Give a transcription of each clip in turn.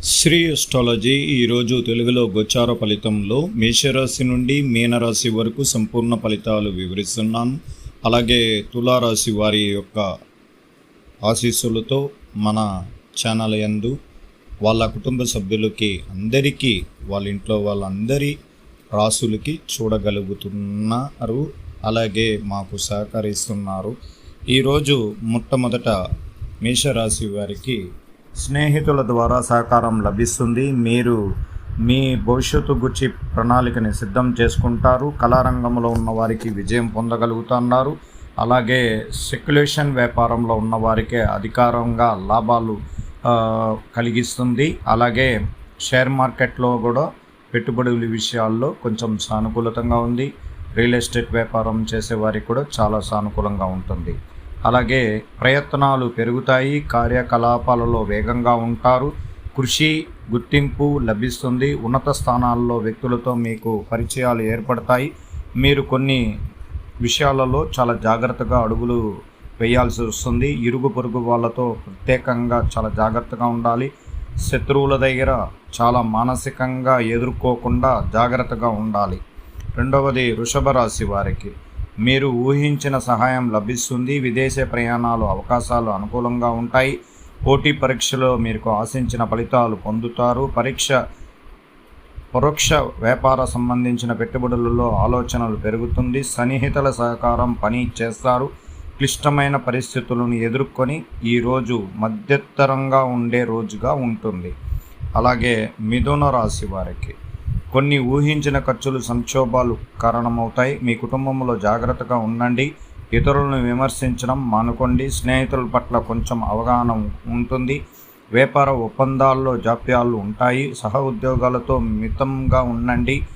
Shri astrology ఈరోజు తెలుగులో గోచార ఫలితంలో మేషరాశి నుండి మీనరాశి వరకు సంపూర్ణ ఫలితాలు వివరిస్తున్నాను. అలాగే తులారాశి వారి యొక్క ఆశీస్సులతో మన ఛానల్ యందు వాళ్ళ కుటుంబ సభ్యులకి అందరికీ వాళ్ళ ఇంట్లో వాళ్ళందరి రాసులకి చూడగలుగుతున్నారు. అలాగే మాకు సహకరిస్తున్నారు. ఈరోజు మొట్టమొదట మేషరాశి వారికి స్నేహితుల ద్వారా సహకారం లభిస్తుంది. మీరు మీ భవిష్యత్తు గురించి ప్రణాళికని సిద్ధం చేసుకుంటారు. కళారంగంలో ఉన్న వారికి విజయం పొందగలుగుతున్నారు. అలాగే స్పెక్యులేషన్ వ్యాపారంలో ఉన్న వారికి అధికారంగా లాభాలు కలిగిస్తుంది. అలాగే షేర్ మార్కెట్లో కూడా పెట్టుబడుల విషయాల్లో కొంచెం సానుకూలతంగా ఉంది. రియల్ ఎస్టేట్ వ్యాపారం చేసే వారికి కూడా చాలా సానుకూలంగా ఉంటుంది. అలాగే ప్రయత్నాలు పెరుగుతాయి. కార్యకలాపాలలో వేగంగా ఉంటారు. కృషి గుర్తింపు లభిస్తుంది. ఉన్నత స్థానాల్లో వ్యక్తులతో మీకు పరిచయాలు ఏర్పడతాయి. మీరు కొన్ని విషయాలలో చాలా జాగ్రత్తగా అడుగులు వేయాల్సి వస్తుంది. ఇరుగు పొరుగు వాళ్ళతో ప్రత్యేకంగా చాలా జాగ్రత్తగా ఉండాలి. శత్రువుల దగ్గర చాలా మానసికంగా ఎదుర్కోకుండా జాగ్రత్తగా ఉండాలి. రెండవది వృషభ రాశి వారికి మీరు ఊహించిన సహాయం లభిస్తుంది. విదేశీ ప్రయాణాలు అవకాశాలు అనుకూలంగా ఉంటాయి. పోటీ పరీక్షలో మీకు ఆశించిన ఫలితాలు పొందుతారు. పరోక్ష వ్యాపార సంబంధించిన పెట్టుబడులలో ఆలోచనలు పెరుగుతుంది. సన్నిహితుల సహకారం పని చేస్తారు. క్లిష్టమైన పరిస్థితులను ఎదుర్కొని ఈరోజు మధ్యతరంగా ఉండే రోజుగా ఉంటుంది. అలాగే మిథున రాశి వారికి కొన్ని ఊహించిన ఖర్చులు సంక్షోభాలు కారణమవుతాయి. మీ కుటుంబంలో జాగ్రత్తగా ఉండండి. ఇతరులను విమర్శించడం మానుకోండి. స్నేహితుల పట్ల కొంచెం అవగాహన ఉంటుంది. వ్యాపార ఒప్పందాల్లో జాప్యాలు ఉంటాయి. సహ ఉద్యోగాలతో మితంగా ఉండండి.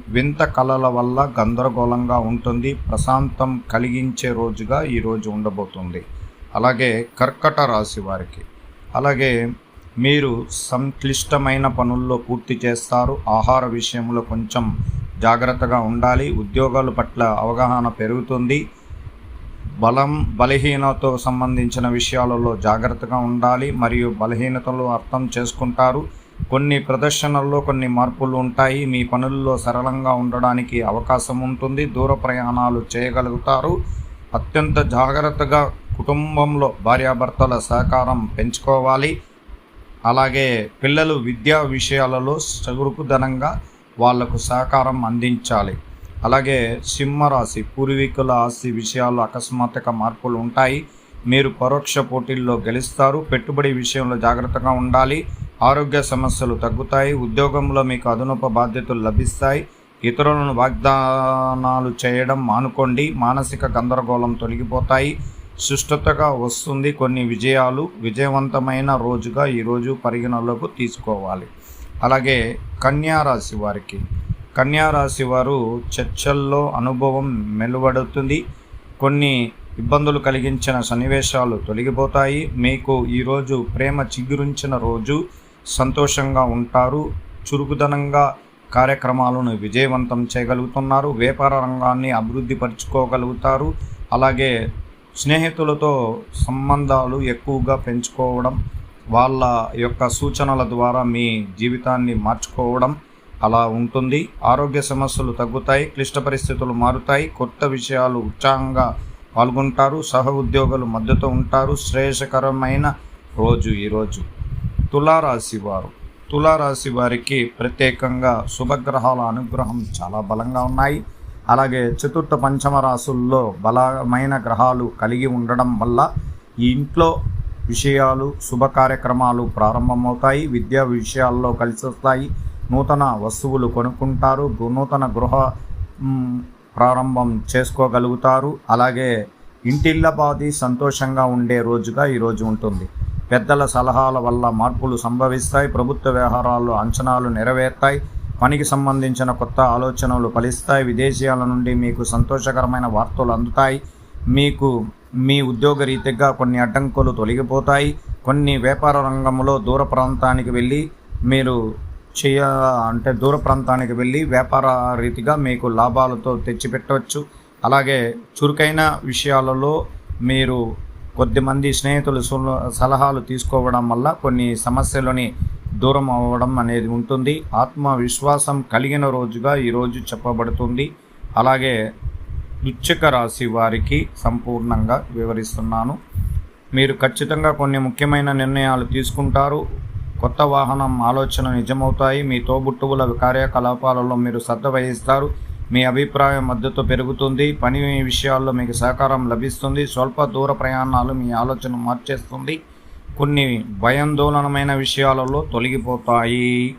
వింత కళల వల్ల గందరగోళంగా ఉంటుంది. ప్రశాంతం కలిగించే రోజుగా ఈరోజు ఉండబోతుంది. అలాగే కర్కట రాశి వారికి మీరు సంక్లిష్టమైన పనుల్లో పూర్తి చేస్తారు. ఆహార విషయంలో కొంచెం జాగ్రత్తగా ఉండాలి. ఉద్యోగాల పట్ల అవగాహన పెరుగుతుంది. బలహీనతతో సంబంధించిన విషయాలలో జాగ్రత్తగా ఉండాలి మరియు బలహీనతలు అర్థం చేసుకుంటారు. కొన్ని ప్రదర్శనల్లో కొన్ని మార్పులు ఉంటాయి. మీ పనుల్లో సరళంగా ఉండడానికి అవకాశం ఉంటుంది. దూర ప్రయాణాలు చేయగలుగుతారు. అత్యంత జాగ్రత్తగా కుటుంబంలో భార్యాభర్తల సహకారం పెంచుకోవాలి. అలాగే పిల్లలు విద్యా విషయాలలో చురుకుదనంగా వాళ్లకు సహకారం అందించాలి. అలాగే సింహరాశి పూర్వీకుల ఆస్తి విషయాల్లో అకస్మాత్తుగా మార్పులు ఉంటాయి. మీరు పరోక్ష పోటీల్లో గెలుస్తారు. పెట్టుబడి విషయంలో జాగ్రత్తగా ఉండాలి. ఆరోగ్య సమస్యలు తగ్గుతాయి. ఉద్యోగంలో మీకు అదనపు బాధ్యతలు లభిస్తాయి. ఇతరులను వాగ్దానాలు చేయడం మానుకోండి. మానసిక గందరగోళం తొలగిపోతాయి. సుష్టతగా వస్తుంది. కొన్ని విజయాలు విజయవంతమైన రోజుగా ఈరోజు పరిగణలోకి తీసుకోవాలి. అలాగే కన్యారాశి వారు చర్చల్లో అనుభవం మెలువడుతుంది. కొన్ని ఇబ్బందులు కలిగించిన సన్నివేశాలు తొలగిపోతాయి. మీకు ఈరోజు ప్రేమ చిగురించిన రోజు. సంతోషంగా ఉంటారు. చురుకుదనంగా కార్యక్రమాలను విజయవంతం చేయగలుగుతున్నారు. వ్యాపార రంగాన్ని అభివృద్ధి పరుచుకోగలుగుతారు. అలాగే స్నేహితులతో సంబంధాలు ఎక్కువగా పెంచుకోవడం, వాళ్ళ యొక్క సూచనల ద్వారా మీ జీవితాన్ని మార్చుకోవడం అలా ఉంటుంది. ఆరోగ్య సమస్యలు తగ్గుతాయి. క్లిష్ట పరిస్థితులు మారుతాయి. కొత్త విషయాలు ఉత్సాహంగా పాల్గొంటారు. సహ ఉద్యోగులు మద్దతు ఉంటారు. శ్రేయస్కరమైన రోజు ఈరోజు. తులారాశి వారికి ప్రత్యేకంగా శుభగ్రహాల అనుగ్రహం చాలా బలంగా ఉన్నాయి. అలాగే చతుర్థ పంచమ రాశుల్లో బలమైన గ్రహాలు కలిగి ఉండడం వల్ల ఈ ఇంట్లో విషయాలు శుభ కార్యక్రమాలు ప్రారంభమవుతాయి. విద్యా విషయాల్లో కలిసి వస్తాయి. నూతన వస్తువులు కొనుక్కుంటారు. నూతన గృహ ప్రారంభం చేసుకోగలుగుతారు. అలాగే ఇంటిల్లపాది సంతోషంగా ఉండే రోజుగా ఈరోజు ఉంటుంది. పెద్దల సలహాల వల్ల మార్పులు సంభవిస్తాయి. ప్రభుత్వ వ్యవహారాల్లో అంచనాలు నెరవేరుతాయి. పనికి సంబంధించిన కొత్త ఆలోచనలు ఫలిస్తాయి. విదేశీయాల నుండి మీకు సంతోషకరమైన వార్తలు అందుతాయి. మీకు మీ ఉద్యోగ రీతిగా కొన్ని అడ్డంకులు తొలగిపోతాయి. కొన్ని వ్యాపార రంగంలో దూర ప్రాంతానికి వెళ్ళి వ్యాపార రీతిగా మీకు లాభాలతో తెచ్చిపెట్టవచ్చు. అలాగే చురుకైన విషయాలలో మీరు కొద్దిమంది స్నేహితులు సలహాలు తీసుకోవడం వల్ల కొన్ని సమస్యలని దూరం అవ్వడం అనేది ఉంటుంది. ఆత్మవిశ్వాసం కలిగిన రోజుగా ఈరోజు చెప్పబడుతుంది. అలాగే వృశ్చిక రాశి వారికి సంపూర్ణంగా వివరిస్తున్నాను. మీరు ఖచ్చితంగా కొన్ని ముఖ్యమైన నిర్ణయాలు తీసుకుంటారు. కొత్త వాహనం ఆలోచన నిజమవుతాయి. మీ తోబుట్టువుల కార్యకలాపాలలో మీరు శ్రద్ధ వహిస్తారు. మీ అభిప్రాయం మద్దతు పెరుగుతుంది. పని విషయాల్లో మీకు సహకారం లభిస్తుంది. స్వల్ప దూర ప్రయాణాలు మీ ఆలోచన మార్చేస్తుంది. కొన్ని భయాందోళనమైన విషయాలలో తొలగిపోతాయి.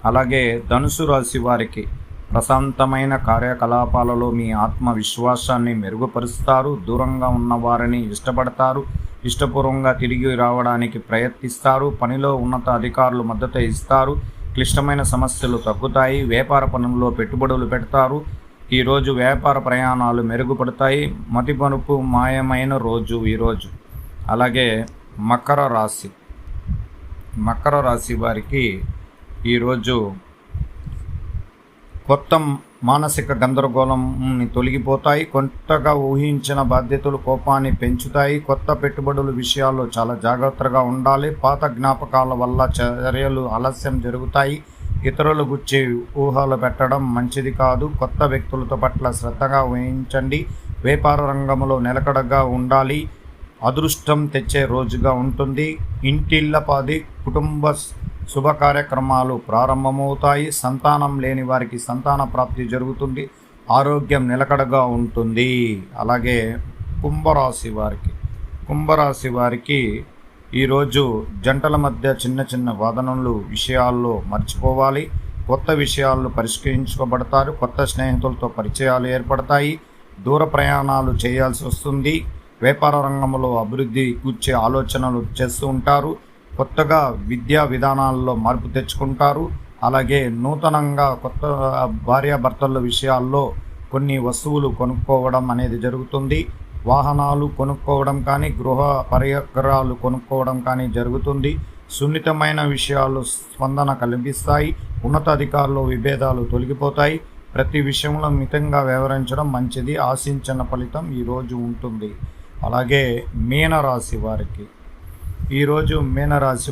అలాగే ధనుసు రాశి వారికి ప్రశాంతమైన కార్యకలాపాలలో మీ ఆత్మవిశ్వాసాన్ని మెరుగుపరుస్తారు. దూరంగా ఉన్న వారిని ఇష్టపడతారు. ఇష్టపూర్వకంగా తిరిగి రావడానికి ప్రయత్నిస్తారు. పనిలో ఉన్నత అధికారులు మద్దతు ఇస్తారు. క్లిష్టమైన సమస్యలు తగ్గుతాయి. వ్యాపార పనుల్లో పెట్టుబడులు పెడతారు. ఈరోజు వ్యాపార ప్రయాణాలు మెరుగుపడతాయి. మతిమరుపు మాయమైన రోజు ఈరోజు. అలాగే మకర రాశి వారికి ఈరోజు కొత్త మానసిక గందరగోళం తొలగిపోతాయి. కొత్తగా ఊహించిన బాధ్యతలు కోపాన్ని పెంచుతాయి. కొత్త పెట్టుబడుల విషయాల్లో చాలా జాగ్రత్తగా ఉండాలి. పాత జ్ఞాపకాల వల్ల చర్యలు ఆలస్యం జరుగుతాయి. ఇతరుల గురించి ఊహలు పెట్టడం మంచిది కాదు. కొత్త వ్యక్తులతో పట్ల శ్రద్ధగా వహించండి. వ్యాపార రంగంలో నిలకడగా ఉండాలి. అదృష్టం తెచ్చే రోజుగా ఉంటుంది. ఇంటిల్లపాది కుటుంబ శుభ కార్యక్రమాలు ప్రారంభమవుతాయి. సంతానం లేని వారికి సంతాన ప్రాప్తి జరుగుతుంది. ఆరోగ్యం నిలకడగా ఉంటుంది. అలాగే కుంభరాశి వారికి ఈరోజు జంటల మధ్య చిన్న చిన్న వాదనలు విషయాల్లో మర్చిపోవాలి. కొత్త విషయాలు పరిష్కరించుకోబడతారు. కొత్త స్నేహితులతో పరిచయాలు ఏర్పడతాయి. దూర ప్రయాణాలు చేయాల్సి వస్తుంది. వ్యాపార రంగంలో అభివృద్ధి కూర్చే ఆలోచనలు చేస్తూ ఉంటారు. కొత్తగా విద్యా విధానాల్లో మార్పు తెచ్చుకుంటారు. అలాగే నూతనంగా కొత్త భార్యాభర్తల విషయాల్లో కొన్ని వస్తువులు కొనుక్కోవడం అనేది జరుగుతుంది. వాహనాలు కొనుక్కోవడం కానీ గృహ పరికరాలు కొనుక్కోవడం కానీ జరుగుతుంది. సున్నితమైన విషయాలు స్పందన కల్పిస్తాయి. ఉన్నతాధికారులు విభేదాలు తొలగిపోతాయి. ప్రతి విషయంలో మితంగా వ్యవహరించడం మంచిది. ఆశించిన ఫలితం ఈరోజు ఉంటుంది. అలాగే మీనరాశి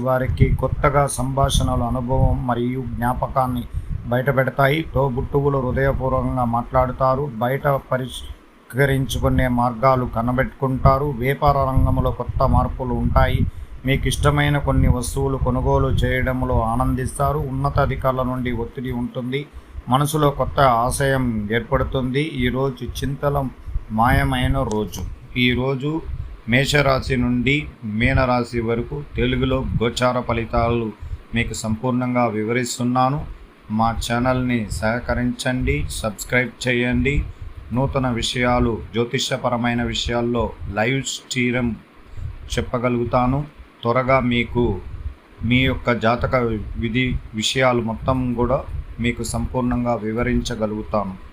వారికి కొత్తగా సంభాషణల అనుభవం మరియు జ్ఞాపకాన్ని బయటపెడతాయి. తోబుట్టువులు హృదయపూర్వకంగా మాట్లాడుతారు. బయట పరిష్కరించుకునే మార్గాలు కనబెట్టుకుంటారు. వ్యాపార రంగంలో కొత్త మార్పులు ఉంటాయి. మీకు ఇష్టమైన కొన్ని వస్తువులు కొనుగోలు చేయడంలో ఆనందిస్తారు. ఉన్నతాధికారుల నుండి ఒత్తిడి ఉంటుంది. మనసులో కొత్త ఆశయం ఏర్పడుతుంది. ఈరోజు చింతల మాయమైన రోజు. ఈరోజు మేషరాశి నుండి మీనరాశి వరకు తెలుగులో గోచార ఫలితాలు మీకు సంపూర్ణంగా వివరిస్తున్నాను. మా ఛానల్ని సహకరించండి, సబ్స్క్రైబ్ చేయండి. నూతన విషయాలు, జ్యోతిషపరమైన విషయాల్లో లైవ్ స్ట్రీమ్ చెప్పగలుగుతాను. త్వరగా మీకు మీ యొక్క జాతక విధి విషయాలు మొత్తం కూడా మీకు సంపూర్ణంగా వివరించగలుగుతాను.